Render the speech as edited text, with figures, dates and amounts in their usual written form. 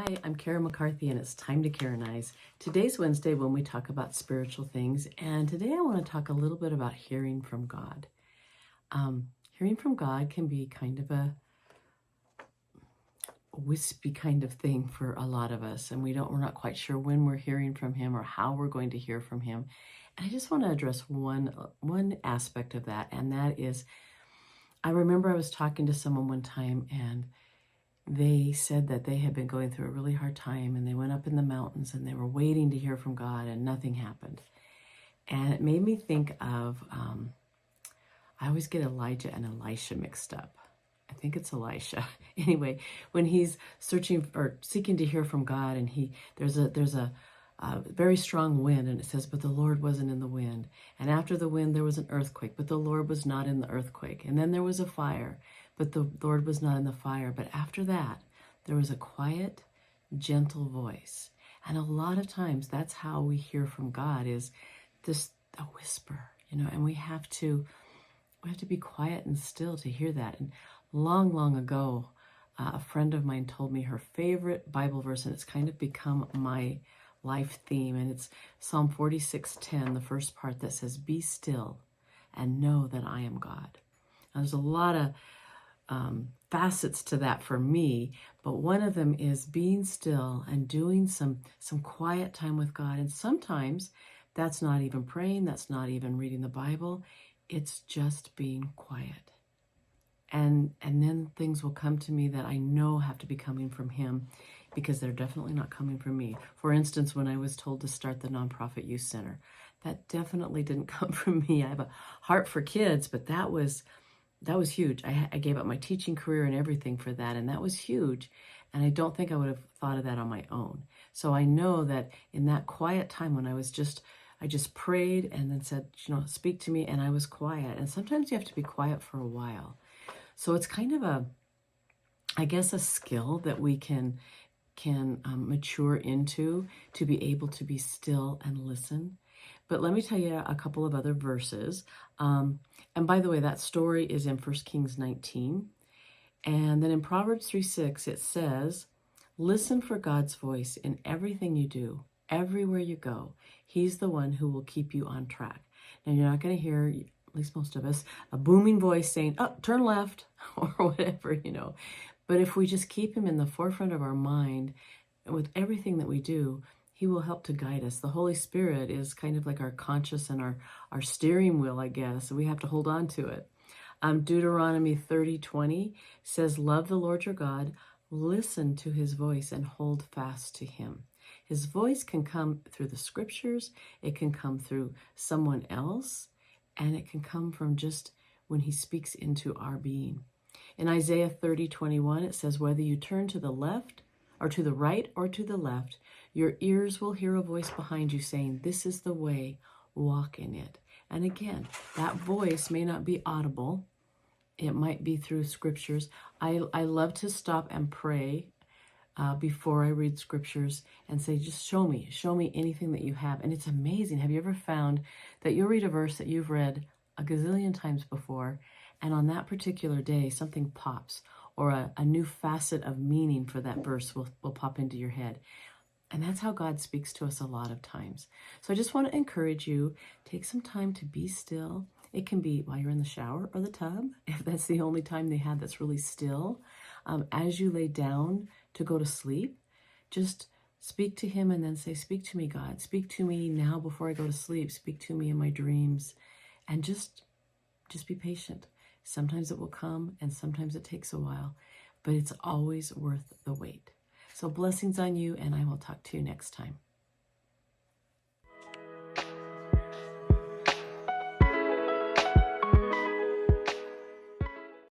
Hi, I'm Karen McCarthy, and it's time to Karen-ize. Today's Wednesday when we talk about spiritual things, and today I want to talk a little bit about hearing from God. Hearing from God can be kind of a wispy kind of thing for a lot of us, and we're not quite sure when we're hearing from Him or how we're going to hear from Him. And I just want to address one aspect of that, and that is, I remember I was talking to someone one time, and they said that they had been going through a really hard time, and they went up in the mountains and they were waiting to hear from God, and nothing happened. And it made me think of, I always get Elijah and Elisha mixed up. I think it's Elisha. Anyway, when he's searching or seeking to hear from God, and there's a very strong wind, and it says, but the Lord wasn't in the wind. And after the wind, there was an earthquake, but the Lord was not in the earthquake. And then there was a fire, but the Lord was not in the fire. But after that, there was a quiet, gentle voice. And a lot of times, that's how we hear from God, is this a whisper, and we have to be quiet and still to hear that. And long ago, a friend of mine told me her favorite Bible verse, and it's kind of become my life theme, and it's Psalm 46:10, the first part that says, "Be still and know that I am God." Now, there's a lot of facets to that for me, but one of them is being still and doing some quiet time with God. And sometimes that's not even praying, that's not even reading the Bible, it's just being quiet. And then things will come to me that I know have to be coming from Him, because they're definitely not coming from me. For instance, when I was told to start the nonprofit youth center, that definitely didn't come from me. I have a heart for kids, but that was huge. I gave up my teaching career and everything for that, and that was huge. And I don't think I would have thought of that on my own. So I know that in that quiet time when I just prayed and then said, speak to me, and I was quiet. And sometimes you have to be quiet for a while. So it's kind of a skill that we can mature into, to be able to be still and listen. But let me tell you a couple of other verses. And by the way, that story is in 1 Kings 19. And then in Proverbs 3:6, it says, listen for God's voice in everything you do, everywhere you go. He's the one who will keep you on track. Now, you're not going to hear, at least most of us, a booming voice saying, oh, turn left, or whatever, But if we just keep Him in the forefront of our mind with everything that we do, He will help to guide us. The Holy Spirit is kind of like our conscience and our steering wheel, I guess. So we have to hold on to it. Deuteronomy 30:20 says, love the Lord your God, listen to His voice, and hold fast to Him. His voice can come through the scriptures, it can come through someone else, and it can come from just when He speaks into our being. In Isaiah 30:21, it says, whether you turn to the left or to the right or to the left, your ears will hear a voice behind you saying, this is the way, walk in it. And again, that voice may not be audible. It might be through scriptures. I love to stop and pray before I read scriptures and say, just show me anything that you have. And it's amazing. Have you ever found that you'll read a verse that you've read a gazillion times before, and on that particular day, something pops, or a new facet of meaning for that verse will pop into your head. And that's how God speaks to us a lot of times. So I just want to encourage you, take some time to be still. It can be while you're in the shower or the tub, if that's the only time they have that's really still. As you lay down to go to sleep, just speak to Him and then say, speak to me, God. Speak to me now before I go to sleep. Speak to me in my dreams. And just be patient. Sometimes it will come, and sometimes it takes a while, but it's always worth the wait. So blessings on you, and I will talk to you next time.